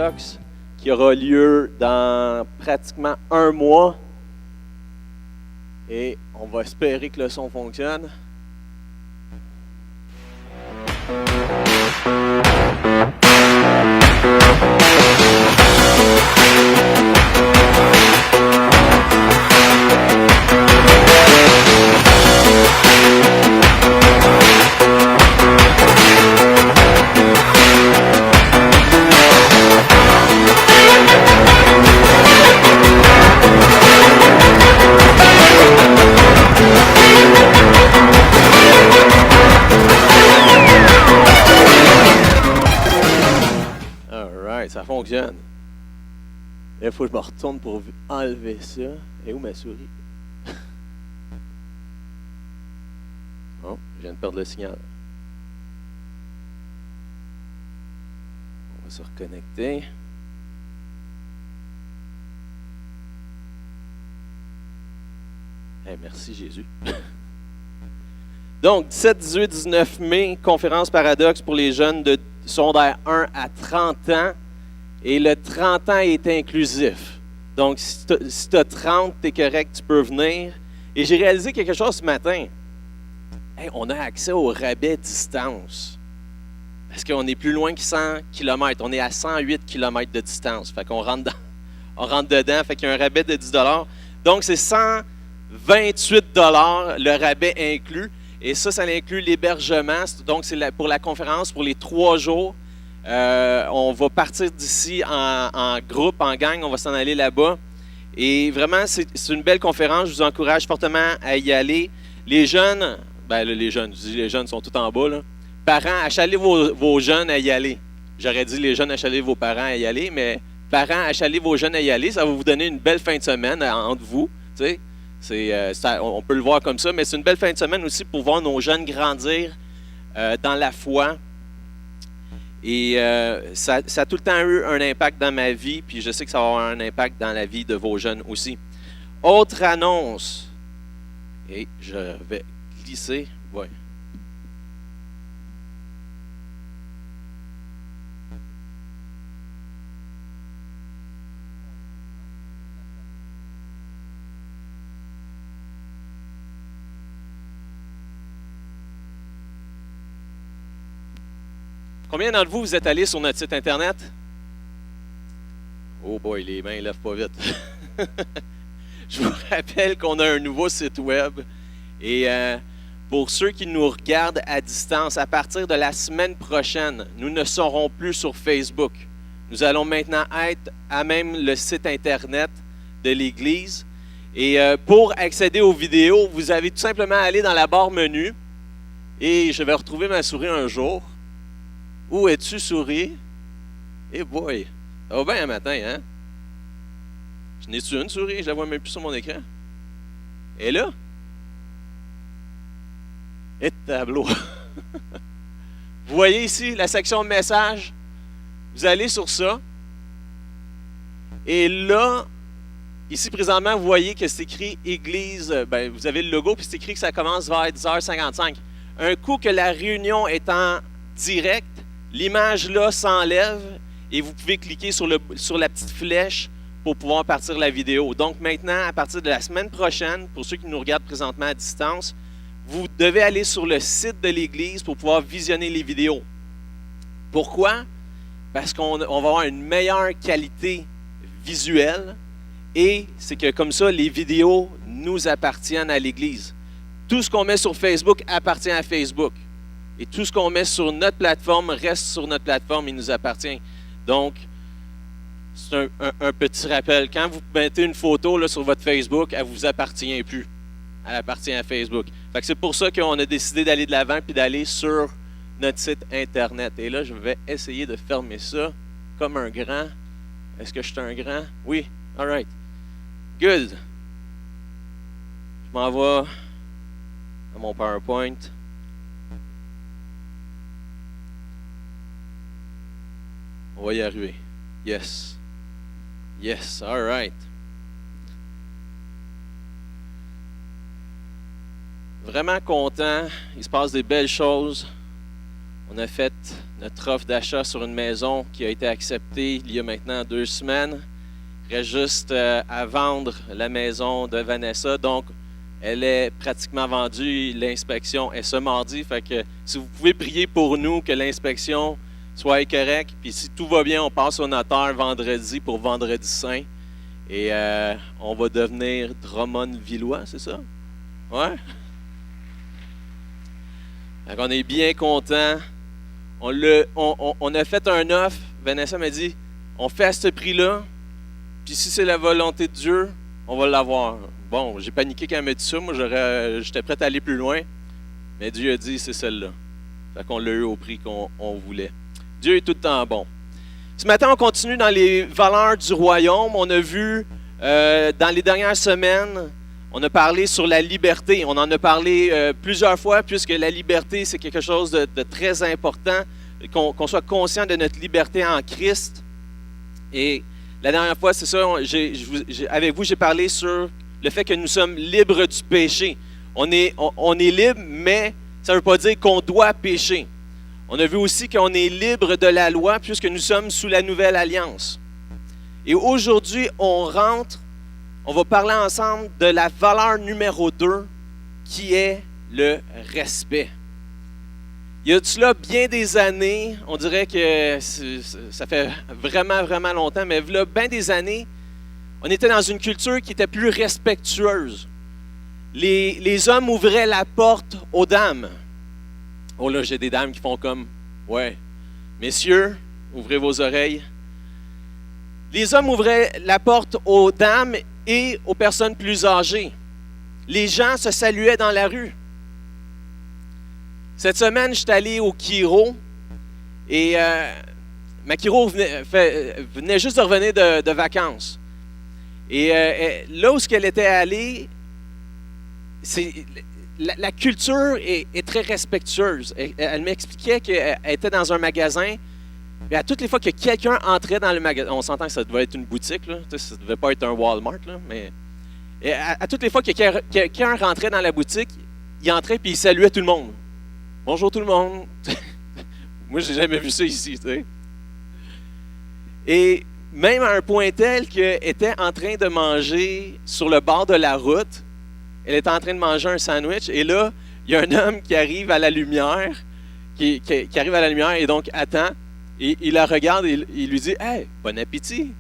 Paradoxe qui aura lieu dans pratiquement un mois. Et on va espérer que le son fonctionne. Ça fonctionne. Il faut que je me retourne pour enlever ça. Et où ma souris? Oh, je viens de perdre le signal. On va se reconnecter. Hey, merci Jésus. Donc, 17, 18, 19 mai, conférence Paradoxe pour les jeunes de secondaire 1 à 30 ans. Et le 30 ans est inclusif. Donc, si tu as 30, tu es correct, tu peux venir. Et j'ai réalisé quelque chose ce matin. Hey, on a accès au rabais distance. Parce qu'on est plus loin que 100 km. On est à 108 km de distance. Fait qu'on rentre dedans. Fait qu'il y a un rabais de 10 $. Donc, c'est 128 $, le rabais inclus. Et ça inclut l'hébergement. Donc, c'est pour la conférence, pour les 3 jours. On va partir d'ici en groupe, en gang, on va s'en aller là-bas. Et vraiment, c'est une belle conférence, je vous encourage fortement à y aller. Les jeunes, ben là, les jeunes sont tout en bas, là. Parents, achalez vos jeunes à y aller. J'aurais dit les jeunes, achalez vos parents à y aller, mais parents, achalez vos jeunes à y aller, ça va vous donner une belle fin de semaine entre vous, tu sais. On peut le voir comme ça, mais c'est une belle fin de semaine aussi pour voir nos jeunes grandir dans la foi. Et ça a tout le temps eu un impact dans ma vie, puis je sais que ça va avoir un impact dans la vie de vos jeunes aussi. Autre annonce, et je vais glisser, ouais. Combien d'entre vous, vous êtes allés sur notre site Internet? Oh boy, les mains ne lèvent pas vite. Je vous rappelle qu'on a un nouveau site web. Et pour ceux qui nous regardent à distance, à partir de la semaine prochaine, nous ne serons plus sur Facebook. Nous allons maintenant être à même le site Internet de l'Église. Et pour accéder aux vidéos, vous avez tout simplement à aller dans la barre menu. Et je vais retrouver ma souris un jour. Où es-tu, souris? Eh boy, ça va bien un matin, hein? Je n'ai-tu une souris? Je la vois même plus sur mon écran. Et là? Et tableau. Vous voyez ici la section message? Vous allez sur ça. Et là, ici présentement, vous voyez que c'est écrit Église. Ben, vous avez le logo, puis c'est écrit que ça commence vers 10h55. Un coup que la réunion est en direct, l'image là s'enlève et vous pouvez cliquer sur la petite flèche pour pouvoir partir la vidéo. Donc maintenant, à partir de la semaine prochaine, pour ceux qui nous regardent présentement à distance, vous devez aller sur le site de l'Église pour pouvoir visionner les vidéos. Pourquoi? Parce qu'on va avoir une meilleure qualité visuelle et c'est que comme ça, les vidéos nous appartiennent à l'Église. Tout ce qu'on met sur Facebook appartient à Facebook. Et tout ce qu'on met sur notre plateforme reste sur notre plateforme et nous appartient. Donc, c'est un petit rappel. Quand vous mettez une photo là, sur votre Facebook, elle ne vous appartient plus. Elle appartient à Facebook. Fait que c'est pour ça qu'on a décidé d'aller de l'avant et d'aller sur notre site Internet. Et là, je vais essayer de fermer ça comme un grand. Est-ce que je suis un grand? Oui. All right. Good. Je m'en vais à mon PowerPoint. On va y arriver. Yes. Yes, all right. Vraiment content. Il se passe des belles choses. On a fait notre offre d'achat sur une maison qui a été acceptée il y a maintenant 2 semaines. Il reste juste à vendre la maison de Vanessa. Donc, elle est pratiquement vendue. L'inspection est ce mardi. Fait que si vous pouvez prier pour nous que l'inspection soit correcte. Puis si tout va bien, on passe au notaire vendredi pour Vendredi Saint. Et on va devenir Drummondvillois, c'est ça? Ouais? Donc on est bien contents. On a fait un offre. Vanessa m'a dit, on fait à ce prix-là. Puis si c'est la volonté de Dieu, on va l'avoir. Bon, j'ai paniqué quand elle m'a dit ça. Moi, j'étais prêt à aller plus loin. Mais Dieu a dit, c'est celle-là. Fait qu'on l'a eu au prix qu'on voulait. Dieu est tout le temps bon. Ce matin, on continue dans les valeurs du royaume. On a vu, dans les dernières semaines, on a parlé sur la liberté. On en a parlé plusieurs fois, puisque la liberté, c'est quelque chose de très important, qu'on soit conscient de notre liberté en Christ. Et la dernière fois, c'est ça, avec vous, j'ai parlé sur le fait que nous sommes libres du péché. On est libre, mais ça ne veut pas dire qu'on doit pécher. On a vu aussi qu'on est libre de la loi puisque nous sommes sous la nouvelle alliance. Et aujourd'hui, on va parler ensemble de la valeur numéro 2 qui est le respect. Il y a de cela bien des années, on dirait que ça fait vraiment, vraiment longtemps, mais il y a bien des années, on était dans une culture qui était plus respectueuse. Les hommes ouvraient la porte aux dames. Oh là, j'ai des dames qui font comme, ouais, messieurs, ouvrez vos oreilles. Les hommes ouvraient la porte aux dames et aux personnes plus âgées. Les gens se saluaient dans la rue. Cette semaine, je suis allé au Chiro et ma Chiro venait juste de revenir de vacances. Et là où elle était allée, la culture est très respectueuse. Elle m'expliquait qu'elle était dans un magasin. Et à toutes les fois que quelqu'un entrait dans le magasin, on s'entend que ça devait être une boutique, là, ça ne devait pas être un Walmart, là, mais à toutes les fois que quelqu'un rentrait dans la boutique, il entrait et il saluait tout le monde. Bonjour tout le monde. Moi, j'ai jamais vu ça ici, tu sais. Et même à un point tel qu'elle était en train de manger sur le bord de la route. Elle était en train de manger un sandwich et là, il y a un homme qui arrive à la lumière, qui arrive à la lumière et donc attend. Et il la regarde et il lui dit « Hey, bon appétit! »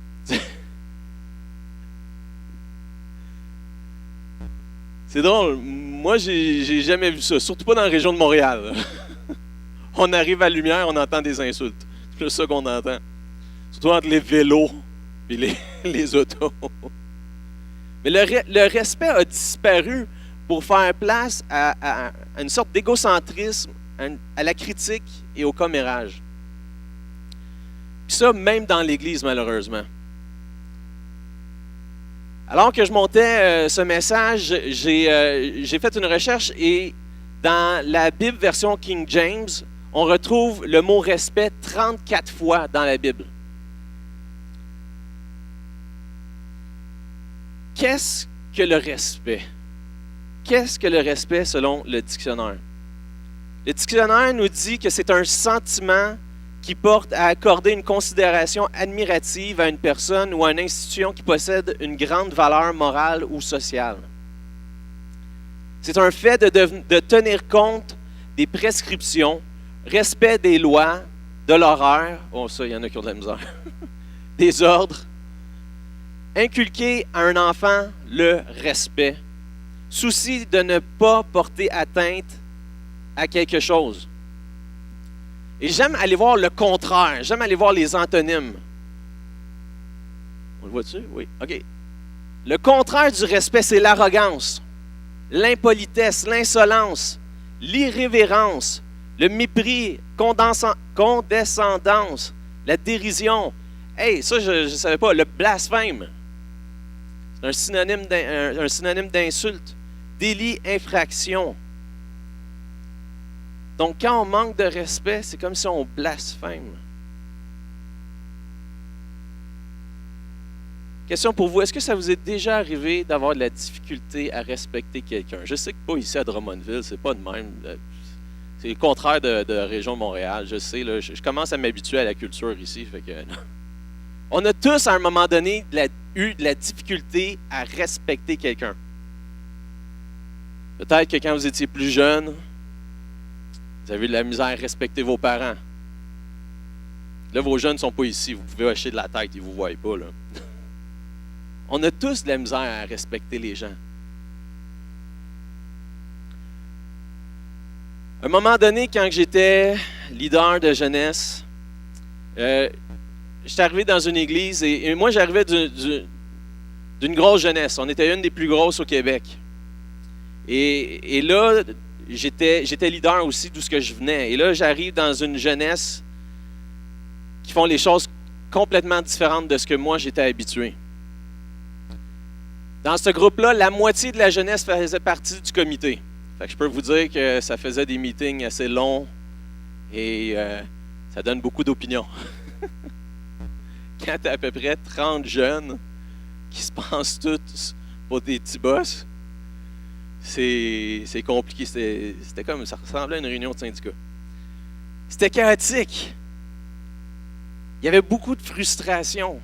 C'est drôle. Moi, j'ai jamais vu ça, surtout pas dans la région de Montréal. On arrive à la lumière, on entend des insultes. C'est plus ça qu'on entend. Surtout entre les vélos et les autos. Mais le respect a disparu pour faire place à une sorte d'égocentrisme, à la critique et au commérage. Puis ça, même dans l'Église, malheureusement. Alors que je montais ce message, j'ai fait une recherche et dans la Bible version King James, on retrouve le mot respect 34 fois dans la Bible. Qu'est-ce que le respect? Qu'est-ce que le respect selon le dictionnaire? Le dictionnaire nous dit que c'est un sentiment qui porte à accorder une considération admirative à une personne ou à une institution qui possède une grande valeur morale ou sociale. C'est un fait de tenir compte des prescriptions, respect des lois, de l'horaire, oh ça, il y en a qui ont de la misère, des ordres, inculquer à un enfant le respect, souci de ne pas porter atteinte à quelque chose. Et j'aime aller voir le contraire, j'aime aller voir les antonymes. On le voit-tu? Oui, OK. Le contraire du respect, c'est l'arrogance, l'impolitesse, l'insolence, l'irrévérence, le mépris, condescendance, la dérision. Hey, ça, je ne savais pas, le blasphème. C'est un synonyme d'insulte. Délit, infraction. Donc, quand on manque de respect, c'est comme si on blasphème. Question pour vous, est-ce que ça vous est déjà arrivé d'avoir de la difficulté à respecter quelqu'un? Je sais que pas ici à Drummondville, c'est pas de même. C'est le contraire de région de Montréal, je sais. Là, je commence à m'habituer à la culture ici. Fait que, on a tous, à un moment donné, eu de la difficulté à respecter quelqu'un. Peut-être que quand vous étiez plus jeune, vous avez eu de la misère à respecter vos parents. Là, vos jeunes ne sont pas ici. Vous pouvez hocher de la tête, ils ne vous voient pas. Là. On a tous de la misère à respecter les gens. À un moment donné, quand j'étais leader de jeunesse, j'étais arrivé dans une église et moi, j'arrivais d'une grosse jeunesse. On était une des plus grosses au Québec. Et là, j'étais leader aussi d'où ce que je venais. Et là, j'arrive dans une jeunesse qui font les choses complètement différentes de ce que moi, j'étais habitué. Dans ce groupe-là, la moitié de la jeunesse faisait partie du comité. Fait que je peux vous dire que ça faisait des meetings assez longs et ça donne beaucoup d'opinions. Quand tu as à peu près 30 jeunes qui se pensent tous pour des petits boss, c'est compliqué. C'était comme, ça ressemblait à une réunion de syndicat. C'était chaotique. Il y avait beaucoup de frustration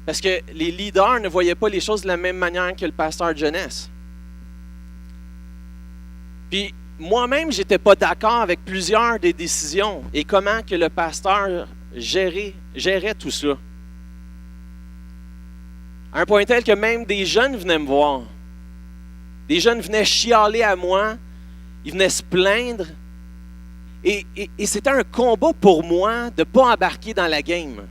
parce que les leaders ne voyaient pas les choses de la même manière que le pasteur de jeunesse. Puis moi-même, je n'étais pas d'accord avec plusieurs des décisions et comment que le pasteur gérait tout ça. À un point tel que même des jeunes venaient me voir. Des jeunes venaient chialer à moi, ils venaient se plaindre. Et c'était un combat pour moi de ne pas embarquer dans la game.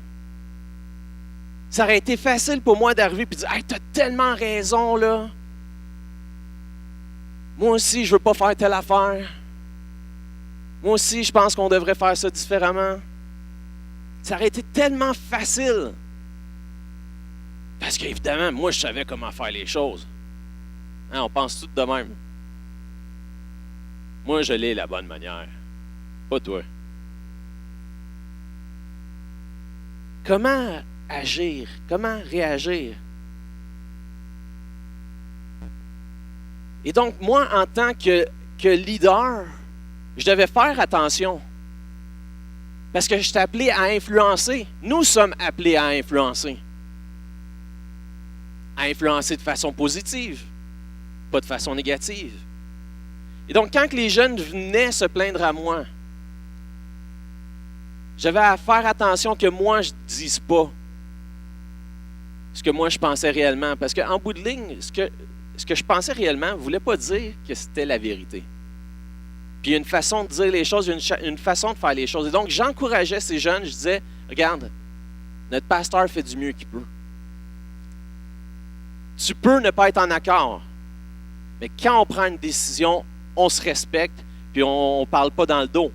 Ça aurait été facile pour moi d'arriver et de dire « Hey, t'as tellement raison, là. Moi aussi, je ne veux pas faire telle affaire. Moi aussi, je pense qu'on devrait faire ça différemment. » Ça aurait été tellement facile. Parce qu'évidemment, moi, je savais comment faire les choses. Hein, on pense tout de même. Moi, je l'ai la bonne manière. Pas toi. Comment agir? Comment réagir? Et donc, moi, en tant que leader, je devais faire attention. Parce que je suis appelé à influencer. Nous sommes appelés à influencer. À influencer de façon positive, pas de façon négative. Et donc, quand les jeunes venaient se plaindre à moi, j'avais à faire attention que moi, je ne dise pas ce que moi, je pensais réellement. Parce qu'en bout de ligne, ce que je pensais réellement ne voulait pas dire que c'était la vérité. Puis il y a une façon de dire les choses, il y a une façon de faire les choses. Et donc, j'encourageais ces jeunes, je disais, regarde, notre pasteur fait du mieux qu'il peut. Tu peux ne pas être en accord, mais quand on prend une décision, on se respecte, puis on ne parle pas dans le dos.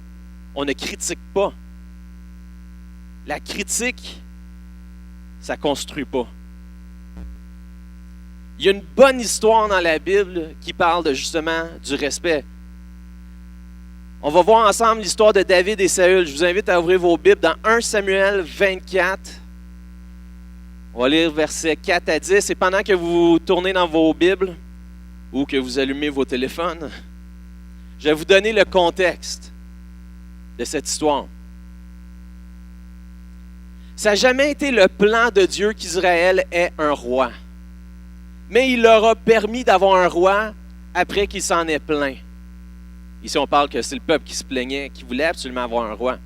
On ne critique pas. La critique, ça ne construit pas. Il y a une bonne histoire dans la Bible qui parle justement du respect. On va voir ensemble l'histoire de David et Saül. Je vous invite à ouvrir vos Bibles dans 1 Samuel 24. On va lire versets 4 à 10. Et pendant que vous tournez dans vos Bibles ou que vous allumez vos téléphones, je vais vous donner le contexte de cette histoire. Ça n'a jamais été le plan de Dieu qu'Israël ait un roi. Mais il leur a permis d'avoir un roi après qu'il s'en ait plaint. Ici, on parle que c'est le peuple qui se plaignait, qui voulait absolument avoir un roi.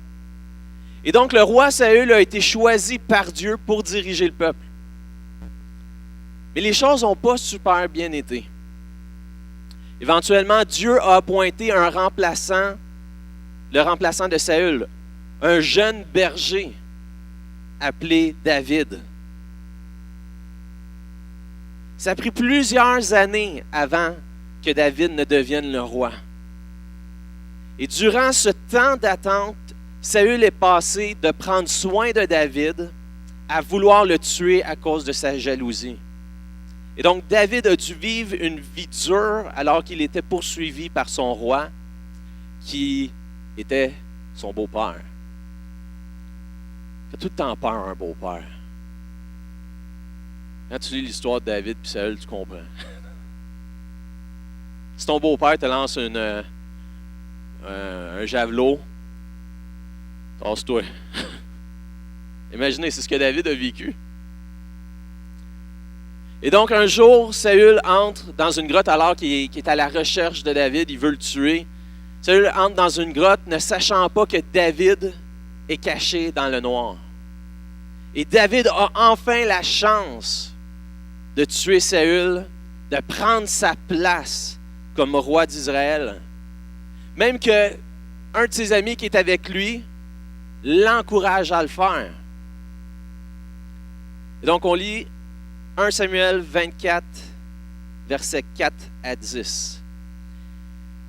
Et donc, le roi Saül a été choisi par Dieu pour diriger le peuple. Mais les choses n'ont pas super bien été. Éventuellement, Dieu a appointé un remplaçant, le remplaçant de Saül, un jeune berger appelé David. Ça a pris plusieurs années avant que David ne devienne le roi. Et durant ce temps d'attente, Saül est passé de prendre soin de David à vouloir le tuer à cause de sa jalousie. Et donc, David a dû vivre une vie dure alors qu'il était poursuivi par son roi, qui était son beau-père. Ça fait tout le temps peur, un beau-père. Quand tu lis l'histoire de David et Saül, tu comprends. Si ton beau-père te lance un javelot. Tasse-toi. Imaginez, c'est ce que David a vécu. Et donc, un jour, Saül entre dans une grotte alors qu'il est à la recherche de David, il veut le tuer. Saül entre dans une grotte ne sachant pas que David est caché dans le noir. Et David a enfin la chance de tuer Saül, de prendre sa place comme roi d'Israël. Même que un de ses amis qui est avec lui l'encourage à le faire. Et donc, on lit 1 Samuel 24, versets 4 à 10.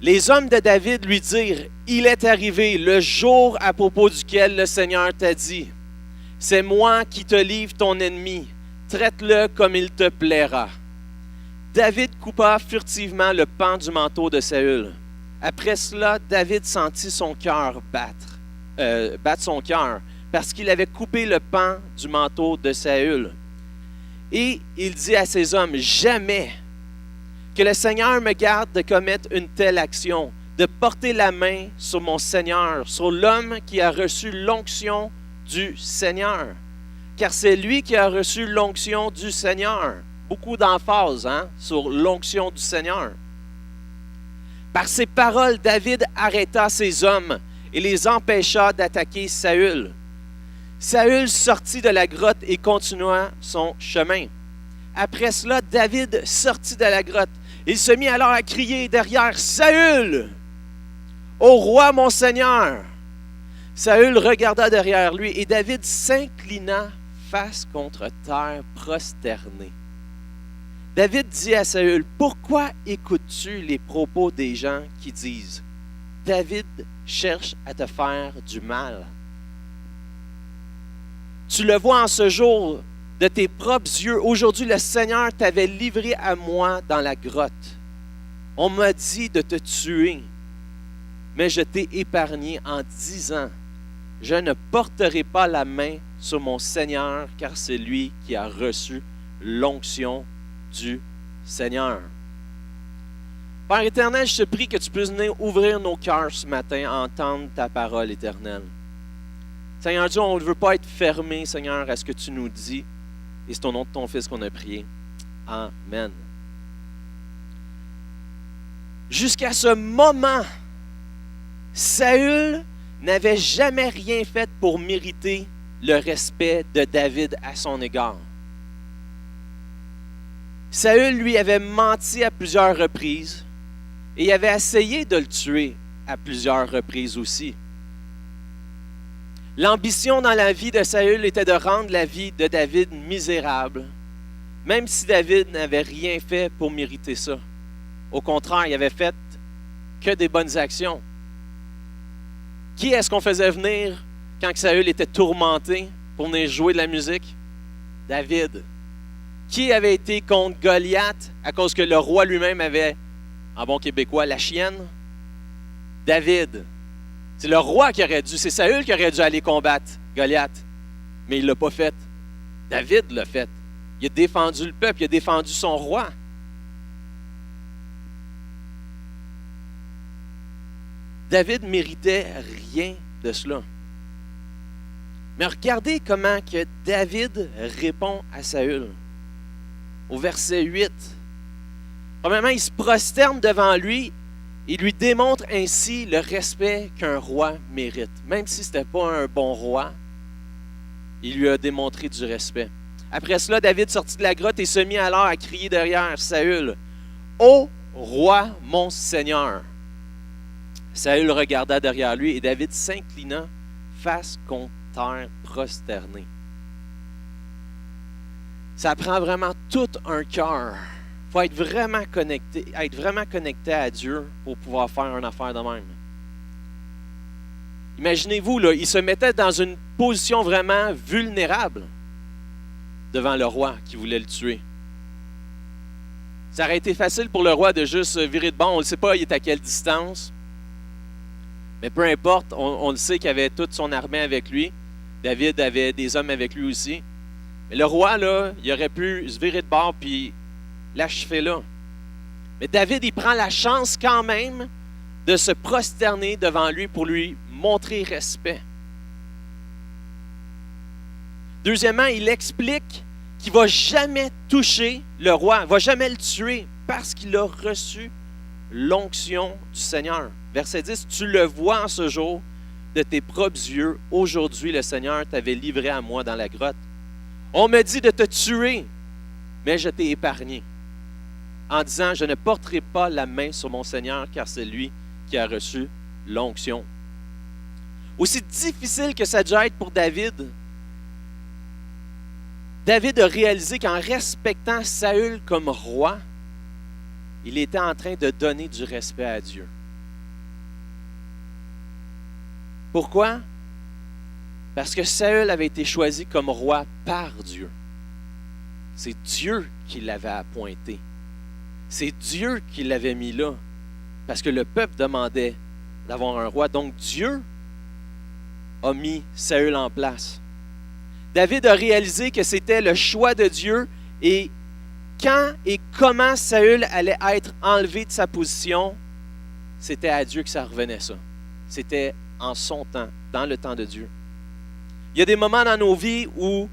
Les hommes de David lui dirent, « Il est arrivé le jour à propos duquel le Seigneur t'a dit, « C'est moi qui te livre ton ennemi, traite-le comme il te plaira. » David coupa furtivement le pan du manteau de Saül. Après cela, David sentit son cœur battre son cœur, parce qu'il avait coupé le pan du manteau de Saül. Et il dit à ses hommes, « Jamais que le Seigneur me garde de commettre une telle action, de porter la main sur mon Seigneur, sur l'homme qui a reçu l'onction du Seigneur. Car c'est lui qui a reçu l'onction du Seigneur. » Beaucoup d'emphase sur l'onction du Seigneur. Par ces paroles, David arrêta ses hommes et les empêcha d'attaquer Saül. Saül sortit de la grotte et continua son chemin. Après cela, David sortit de la grotte. Il se mit alors à crier derrière, « Saül, ô roi mon Seigneur! » Saül regarda derrière lui et David s'inclina face contre terre, prosterné. David dit à Saül, « Pourquoi écoutes-tu les propos des gens qui disent, « David cherche à te faire du mal. » Tu le vois en ce jour de tes propres yeux. Aujourd'hui, le Seigneur t'avait livré à moi dans la grotte. On m'a dit de te tuer, mais je t'ai épargné en disant, « Je ne porterai pas la main sur mon Seigneur, car c'est lui qui a reçu l'onction du Seigneur. » Père éternel, je te prie que tu puisses venir ouvrir nos cœurs ce matin à entendre ta parole éternelle. Seigneur Dieu, on ne veut pas être fermé, Seigneur, à ce que tu nous dis. Et c'est au nom de ton Fils qu'on a prié. Amen. Jusqu'à ce moment, Saül n'avait jamais rien fait pour mériter le respect de David à son égard. Saül lui avait menti à plusieurs reprises et il avait essayé de le tuer à plusieurs reprises aussi. L'ambition dans la vie de Saül était de rendre la vie de David misérable, même si David n'avait rien fait pour mériter ça. Au contraire, il avait fait que des bonnes actions. Qui est-ce qu'on faisait venir quand Saül était tourmenté pour venir jouer de la musique? David. Qui avait été contre Goliath à cause que le roi lui-même avait, en bon québécois, la chienne? David. C'est le roi qui aurait dû, c'est Saül qui aurait dû aller combattre Goliath. Mais il ne l'a pas fait. David l'a fait. Il a défendu le peuple, il a défendu son roi. David ne méritait rien de cela. Mais regardez comment que David répond à Saül. Au verset 8. Premièrement, il se prosterne devant lui. Il lui démontre ainsi le respect qu'un roi mérite. Même si ce n'était pas un bon roi, il lui a démontré du respect. Après cela, David sortit de la grotte et se mit alors à crier derrière Saül, « Ô roi, mon Seigneur! » Saül regarda derrière lui et David s'inclina face contre terre prosterné. Ça prend vraiment tout un cœur. Il faut être vraiment connecté à Dieu pour pouvoir faire une affaire de même. Imaginez-vous, là, il se mettait dans une position vraiment vulnérable devant le roi qui voulait le tuer. Ça aurait été facile pour le roi de juste virer de bord. On ne sait pas, il est à quelle distance. Mais peu importe, on le sait qu'il avait toute son armée avec lui. David avait des hommes avec lui aussi. Mais le roi, là, il aurait pu se virer de bord puis l'achever là. Mais David, il prend la chance quand même de se prosterner devant lui pour lui montrer respect. Deuxièmement, il explique qu'il ne va jamais toucher le roi, il ne va jamais le tuer parce qu'il a reçu l'onction du Seigneur. Verset 10, « Tu le vois en ce jour de tes propres yeux. Aujourd'hui, le Seigneur t'avait livré à moi dans la grotte. On me dit de te tuer, mais je t'ai épargné. En disant, je ne porterai pas la main sur mon Seigneur, car c'est lui qui a reçu l'onction. » Aussi difficile que ça a dû être pour David, David a réalisé qu'en respectant Saül comme roi, il était en train de donner du respect à Dieu. Pourquoi? Parce que Saül avait été choisi comme roi par Dieu. C'est Dieu qui l'avait appointé. C'est Dieu qui l'avait mis là. Parce que le peuple demandait d'avoir un roi. Donc Dieu a mis Saül en place. David a réalisé que c'était le choix de Dieu et quand et comment Saül allait être enlevé de sa position, c'était à Dieu que ça revenait ça. C'était en son temps, dans le temps de Dieu. Il y a des moments dans nos vies où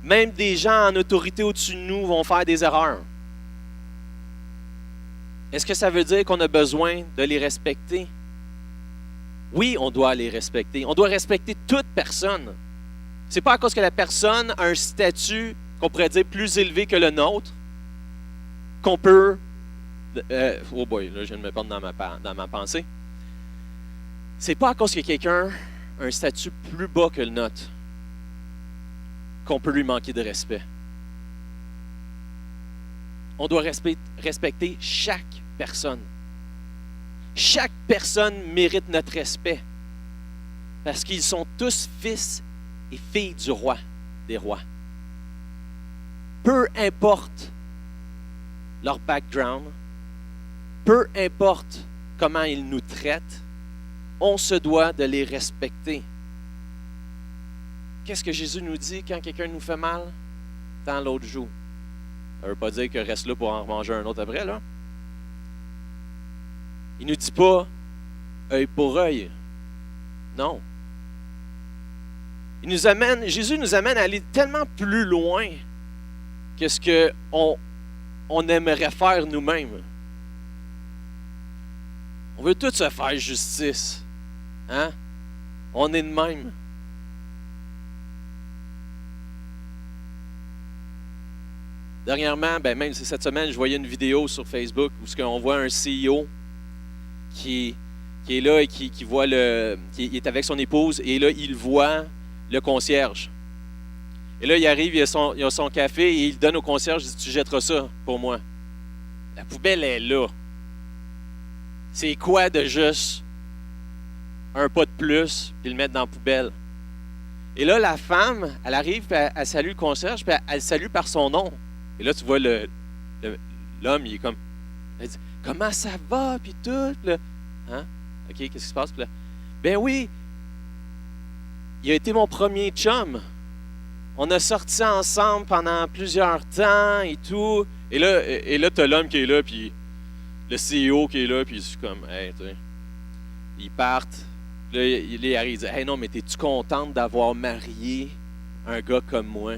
même des gens en autorité au-dessus de nous vont faire des erreurs. Est-ce que ça veut dire qu'on a besoin de les respecter? Oui, on doit les respecter. On doit respecter toute personne. Ce n'est pas à cause que la personne a un statut qu'on pourrait dire plus élevé que le nôtre qu'on peut... oh boy, là je viens de me perdre dans ma pensée. C'est pas à cause que quelqu'un a un statut plus bas que le nôtre qu'on peut lui manquer de respect. On doit respecter chaque personne. Chaque personne mérite notre respect parce qu'ils sont tous fils et filles du roi, des rois. Peu importe leur background, peu importe comment ils nous traitent, on se doit de les respecter. Qu'est-ce que Jésus nous dit quand quelqu'un nous fait mal? Tends l'autre joue. Ça ne veut pas dire que reste là pour en manger un autre après, là. Il ne nous dit pas œil pour œil. Non. Jésus nous amène à aller tellement plus loin que ce qu'on aimerait faire nous-mêmes. On veut tous se faire justice. Hein? On est de même. Dernièrement, même cette semaine, je voyais une vidéo sur Facebook où on voit un CEO qui est là et qui est avec son épouse et là, il voit le concierge. Et là, il arrive, il a son café et il donne au concierge, il dit, tu jetteras ça pour moi. La poubelle est là. C'est quoi de juste un pas de plus puis le mettre dans la poubelle? Et là, la femme, elle arrive, puis elle salue le concierge, puis elle salue par son nom. Et là, tu vois l'homme, il est comme, elle dit, comment ça va, puis tout, puis là, hein? OK, qu'est-ce qui se passe? Puis là, ben oui, il a été mon premier chum. On a sorti ensemble pendant plusieurs temps et tout. Et là tu as l'homme qui est là, puis le CEO qui est là, puis c'est comme, hey, tu sais, ils partent. Là, il arrive, il dit, hey, non, mais t'es-tu contente d'avoir marié un gars comme moi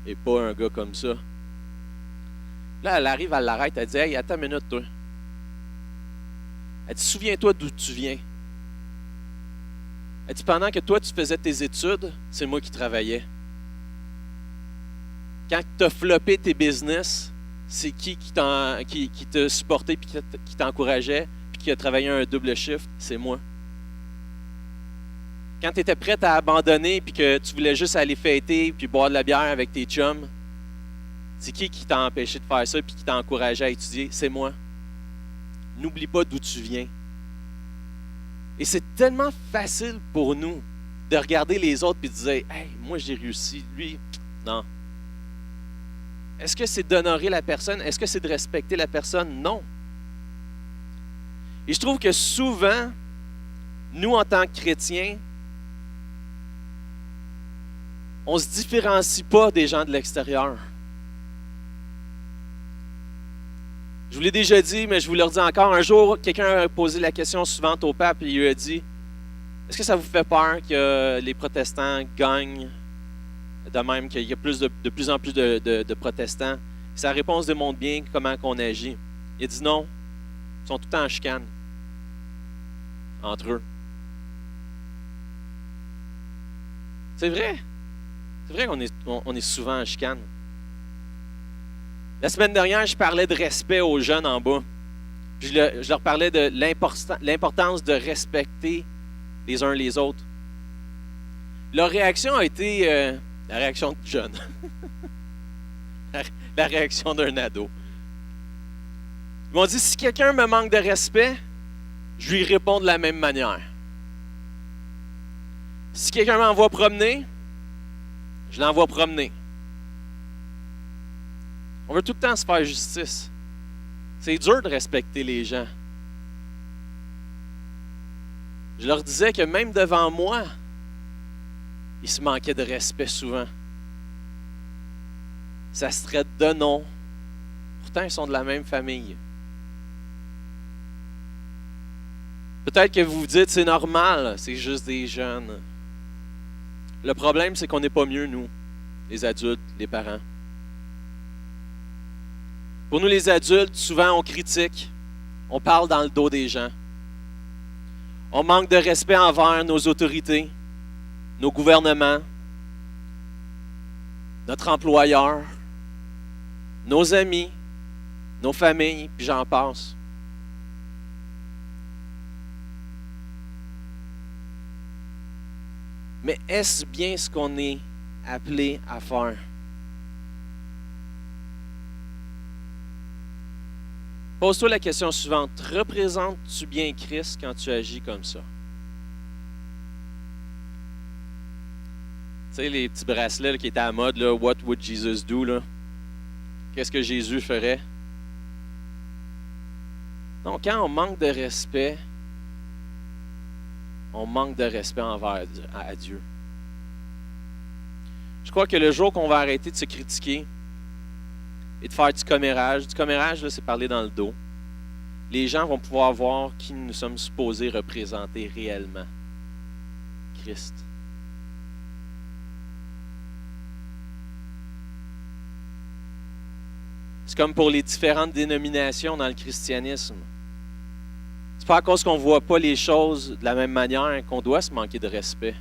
et pas un gars comme ça? Là, elle arrive, elle l'arrête, elle dit, hey, attends une minute, toi. Elle dit, souviens-toi d'où tu viens. Elle dit, pendant que toi, tu faisais tes études, c'est moi qui travaillais. Quand tu as floppé tes business, c'est qui t'a supporté, puis qui t'encourageait, puis qui a travaillé un double shift? C'est moi. Quand tu étais prête à abandonner, puis que tu voulais juste aller fêter, puis boire de la bière avec tes chums, c'est qui t'a empêché de faire ça, puis qui t'a encouragé à étudier? C'est moi. N'oublie pas d'où tu viens. Et c'est tellement facile pour nous de regarder les autres et de dire, hey, moi j'ai réussi, lui, non. Est-ce que c'est d'honorer la personne? Est-ce que c'est de respecter la personne? Non. Et je trouve que souvent, nous en tant que chrétiens, on ne se différencie pas des gens de l'extérieur. Je vous l'ai déjà dit, mais je vous le redis encore. Un jour, quelqu'un a posé la question suivante au pape et il lui a dit « Est-ce que ça vous fait peur que les protestants gagnent de même, qu'il y a de plus en plus de protestants? » Sa réponse démontre bien comment on agit. Il a dit non, ils sont tout le temps en chicane entre eux. C'est vrai. C'est vrai qu'on est souvent en chicane. La semaine dernière, je parlais de respect aux jeunes en bas. Puis je leur parlais de l'importance de respecter les uns les autres. Leur réaction a été la réaction de jeunes. La réaction d'un ado. Ils m'ont dit, si quelqu'un me manque de respect, je lui réponds de la même manière. Si quelqu'un m'envoie promener, je l'envoie promener. On veut tout le temps se faire justice. C'est dur de respecter les gens. Je leur disais que même devant moi, ils se manquaient de respect souvent. Ça se traite de nom. Pourtant, ils sont de la même famille. Peut-être que vous vous dites, c'est normal, c'est juste des jeunes. Le problème, c'est qu'on n'est pas mieux, nous, les adultes, les parents. Pour nous, les adultes, souvent, on critique, on parle dans le dos des gens. On manque de respect envers nos autorités, nos gouvernements, notre employeur, nos amis, nos familles, puis j'en passe. Mais est-ce bien ce qu'on est appelé à faire? Pose-toi la question suivante. Représentes-tu bien Christ quand tu agis comme ça? Tu sais, les petits bracelets là, qui étaient à la mode, là, What would Jesus do? Là? Qu'est-ce que Jésus ferait? Donc, quand on manque de respect, on manque de respect envers Dieu. Je crois que le jour qu'on va arrêter de se critiquer et de faire du commérage, là, c'est parler dans le dos, les gens vont pouvoir voir qui nous sommes supposés représenter réellement. Christ. C'est comme pour les différentes dénominations dans le christianisme. C'est pas à cause qu'on ne voit pas les choses de la même manière qu'on doit se manquer de respect.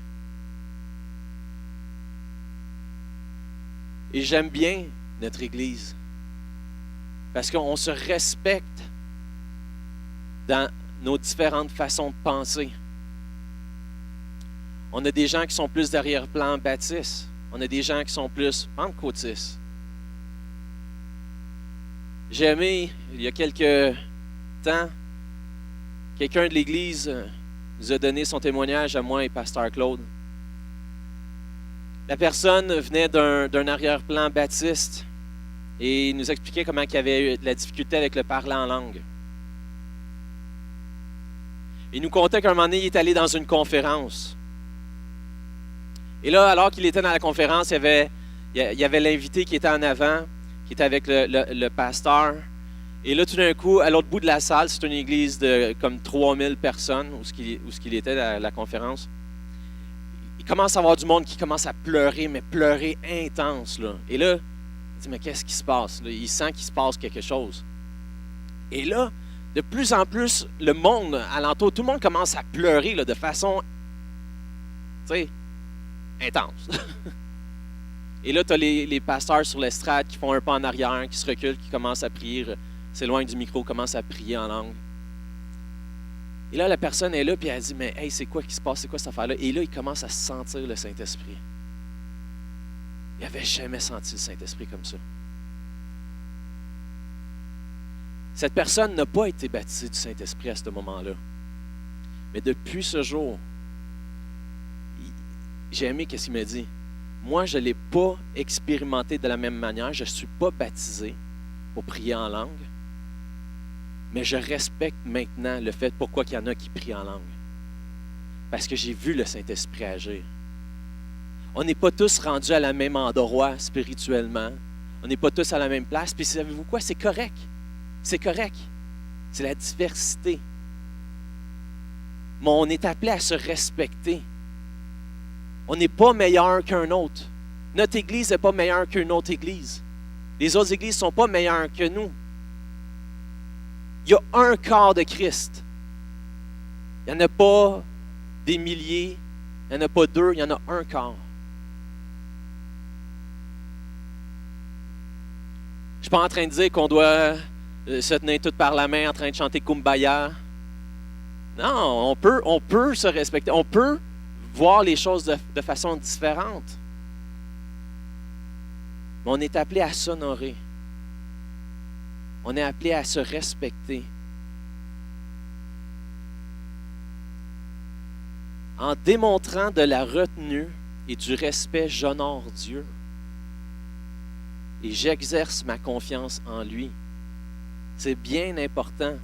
Et j'aime bien notre Église. Parce qu'on se respecte dans nos différentes façons de penser. On a des gens qui sont plus d'arrière-plan baptistes. On a des gens qui sont plus pentecôtistes. J'ai aimé, il y a quelques temps, quelqu'un de l'Église nous a donné son témoignage à moi et Pasteur Claude. La personne venait d'un arrière-plan baptiste et il nous expliquait comment il avait eu de la difficulté avec le parler en langue. Il nous contait qu'à un moment donné, il est allé dans une conférence. Et là, alors qu'il était dans la conférence, il y avait l'invité qui était en avant, qui était avec le pasteur. Et là, tout d'un coup, à l'autre bout de la salle, c'est une église de comme 3000 personnes, où ce qu'il était à la conférence. Il commence à avoir du monde qui commence à pleurer, mais pleurer intense. Là. Et là, il dit, mais qu'est-ce qui se passe? Là, il sent qu'il se passe quelque chose. Et là, de plus en plus, le monde alentour, tout le monde commence à pleurer là, de façon, tu sais, intense. Et là, tu as les pasteurs sur l'estrade qui font un pas en arrière, qui se reculent, qui commencent à prier, s'éloignent du micro, commencent à prier en langue. Et là, la personne est là, puis elle dit, mais hey, c'est quoi qui se passe? C'est quoi cette affaire-là? Et là, il commence à sentir le Saint-Esprit. Il n'avait jamais senti le Saint-Esprit comme ça. Cette personne n'a pas été baptisée du Saint-Esprit à ce moment-là. Mais depuis ce jour, j'ai aimé ce qu'il m'a dit. Moi, je ne l'ai pas expérimenté de la même manière. Je ne suis pas baptisé pour prier en langue. Mais je respecte maintenant le fait pourquoi il y en a qui prient en langue. Parce que j'ai vu le Saint-Esprit agir. On n'est pas tous rendus à la même endroit spirituellement. On n'est pas tous à la même place. Puis savez-vous quoi? C'est correct. C'est correct. C'est la diversité. Mais on est appelé à se respecter. On n'est pas meilleur qu'un autre. Notre Église n'est pas meilleure qu'une autre Église. Les autres Églises ne sont pas meilleures que nous. Il y a un corps de Christ. Il n'y en a pas des milliers, il n'y en a pas deux, il y en a un corps. Je ne suis pas en train de dire qu'on doit se tenir tous par la main en train de chanter Kumbaya. Non, on peut se respecter. On peut voir les choses de façon différente. Mais on est appelé à s'honorer. On est appelé à se respecter. En démontrant de la retenue et du respect, j'honore Dieu. Et j'exerce ma confiance en lui. C'est bien important.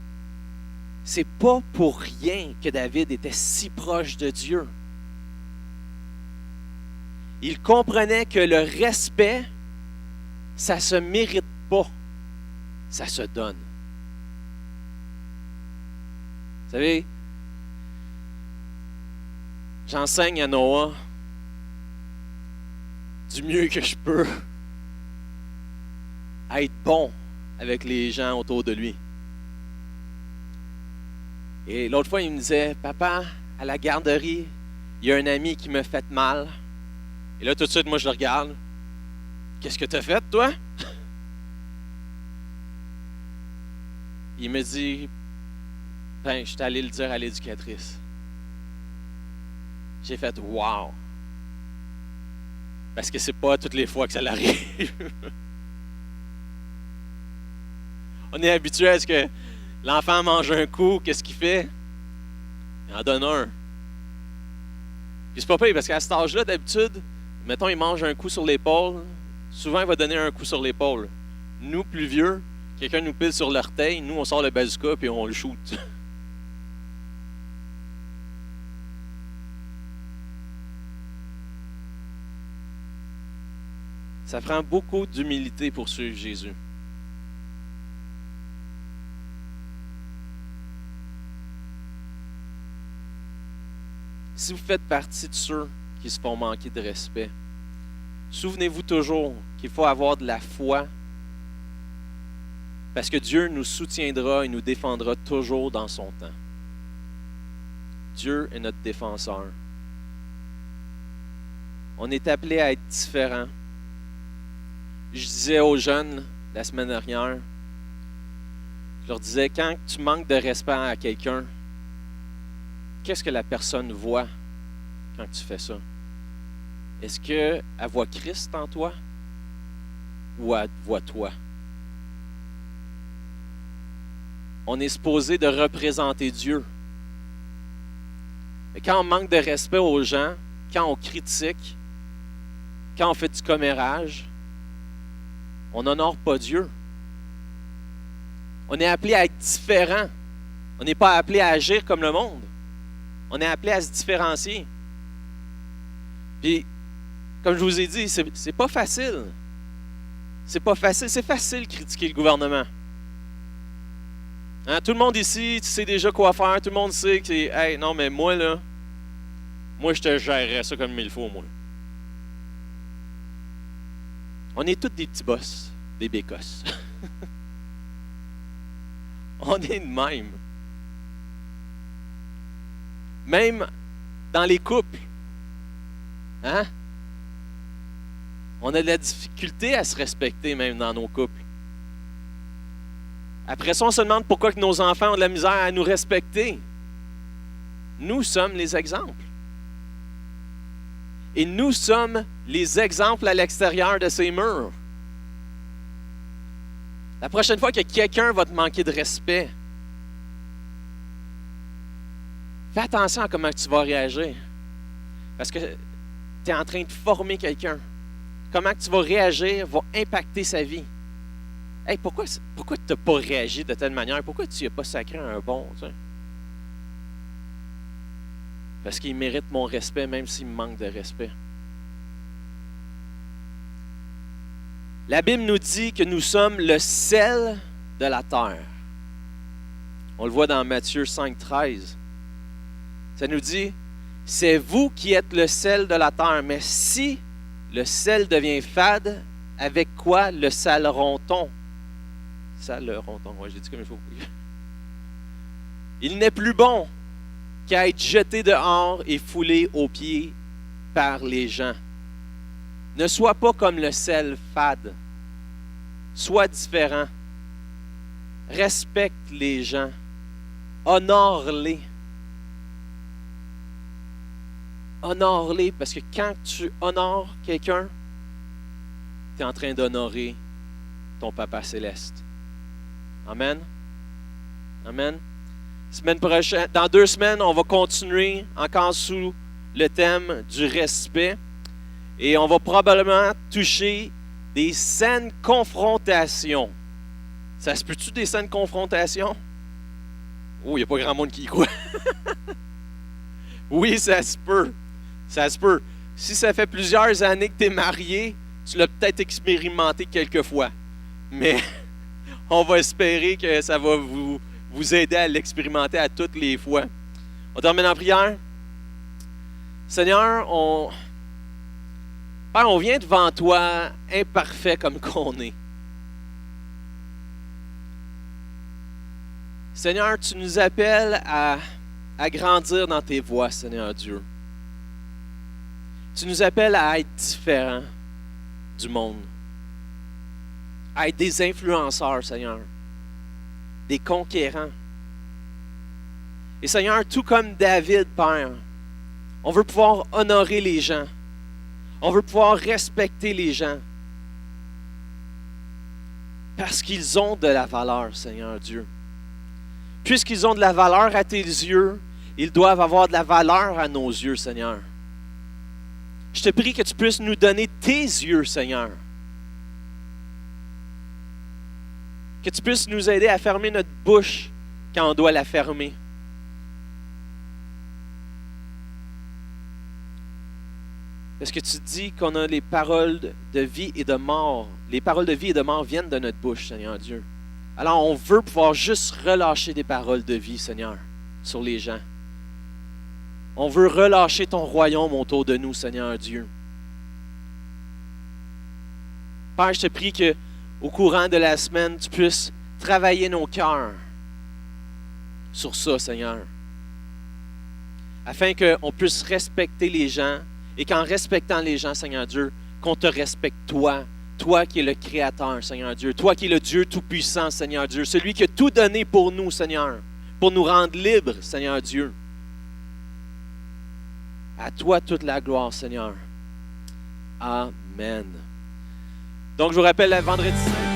C'est pas pour rien que David était si proche de Dieu. Il comprenait que le respect, ça ne se mérite pas, ça se donne. Vous savez, j'enseigne à Noah du mieux que je peux à être bon avec les gens autour de lui. Et l'autre fois, il me disait, « Papa, à la garderie, il y a un ami qui me fait mal. » Et là, tout de suite, moi, je le regarde. « Qu'est-ce que tu as fait, toi? » Il me dit, « Ben, je suis allé le dire à l'éducatrice. » J'ai fait « Wow! » Parce que c'est pas toutes les fois que ça l'arrive. On est habitué à ce que l'enfant mange un coup, qu'est-ce qu'il fait? Il en donne un. Puis c'est pas pire, parce qu'à cet âge-là, d'habitude, mettons, il mange un coup sur l'épaule, souvent, il va donner un coup sur l'épaule. Nous, plus vieux, quelqu'un nous pile sur l'orteil, nous, on sort le bazooka puis on le shoot. Ça prend beaucoup d'humilité pour suivre Jésus. Si vous faites partie de ceux qui se font manquer de respect, souvenez-vous toujours qu'il faut avoir de la foi parce que Dieu nous soutiendra et nous défendra toujours dans son temps. Dieu est notre défenseur. On est appelé à être différent. Je disais aux jeunes la semaine dernière, je leur disais, quand tu manques de respect à quelqu'un, qu'est-ce que la personne voit quand tu fais ça? Est-ce qu'elle voit Christ en toi ou elle voit toi? On est supposé de représenter Dieu. Mais quand on manque de respect aux gens, quand on critique, quand on fait du commérage, on n'honore pas Dieu. On est appelé à être différent. On n'est pas appelé à agir comme le monde. On est appelé à se différencier. Puis, comme je vous ai dit, c'est pas facile. C'est pas facile. C'est facile de critiquer le gouvernement. Hein? Tout le monde ici, tu sais déjà quoi faire. Tout le monde sait que c'est, hey, non, mais moi, là, moi, je te gérerais ça comme il faut, moi. On est tous des petits boss, des bécosses. On est de même. Même dans les couples. Hein? On a de la difficulté à se respecter même dans nos couples. Après ça, on se demande pourquoi que nos enfants ont de la misère à nous respecter. Nous sommes les exemples. Et nous sommes les exemples à l'extérieur de ces murs. La prochaine fois que quelqu'un va te manquer de respect, fais attention à comment tu vas réagir. Parce que tu es en train de former quelqu'un. Comment tu vas réagir va impacter sa vie. Hey, pourquoi tu n'as pas réagi de telle manière? Pourquoi tu n'as pas sacré un bon? T'sais? Parce qu'il mérite mon respect, même s'il me manque de respect. La Bible nous dit que nous sommes le sel de la terre. On le voit dans Matthieu 5,13. Ça nous dit, c'est vous qui êtes le sel de la terre, mais si le sel devient fade, avec quoi le saleron-on? Saleron-on, ouais, j'ai dit comme il faut. Il n'est plus bon qu'à être jeté dehors et foulé aux pieds par les gens. Ne sois pas comme le sel fade. Sois différent. Respecte les gens. Honore-les. Honore-les, parce que quand tu honores quelqu'un, tu es en train d'honorer ton Papa céleste. Amen. Amen. Semaine prochaine, dans 2 semaines, on va continuer encore sous le thème du respect. Et on va probablement toucher des saines confrontations. Ça se peut-tu des saines confrontations? Oh, il n'y a pas grand monde qui y croit. Oui, ça se peut. Ça se peut. Si ça fait plusieurs années que tu es marié, tu l'as peut-être expérimenté quelques fois. Mais on va espérer que ça va vous aider à l'expérimenter à toutes les fois. On termine en prière. Seigneur, Père, on vient devant toi imparfait comme qu'on est. Seigneur, tu nous appelles à grandir dans tes voies, Seigneur Dieu. Tu nous appelles à être différents du monde, à être des influenceurs, Seigneur, des conquérants. Et Seigneur, tout comme David, Père, on veut pouvoir honorer les gens. On veut pouvoir respecter les gens. Parce qu'ils ont de la valeur, Seigneur Dieu. Puisqu'ils ont de la valeur à tes yeux, ils doivent avoir de la valeur à nos yeux, Seigneur. Je te prie que tu puisses nous donner tes yeux, Seigneur. Que tu puisses nous aider à fermer notre bouche quand on doit la fermer. Parce que tu dis qu'on a les paroles de vie et de mort. Les paroles de vie et de mort viennent de notre bouche, Seigneur Dieu. Alors, on veut pouvoir juste relâcher des paroles de vie, Seigneur, sur les gens. On veut relâcher ton royaume autour de nous, Seigneur Dieu. Père, je te prie qu'au courant de la semaine, tu puisses travailler nos cœurs sur ça, Seigneur. Afin qu'on puisse respecter les gens et qu'en respectant les gens, Seigneur Dieu, qu'on te respecte toi. Toi qui es le Créateur, Seigneur Dieu. Toi qui es le Dieu Tout-Puissant, Seigneur Dieu. Celui qui a tout donné pour nous, Seigneur. Pour nous rendre libres, Seigneur Dieu. À toi toute la gloire, Seigneur. Amen. Donc, je vous rappelle, le vendredi saint.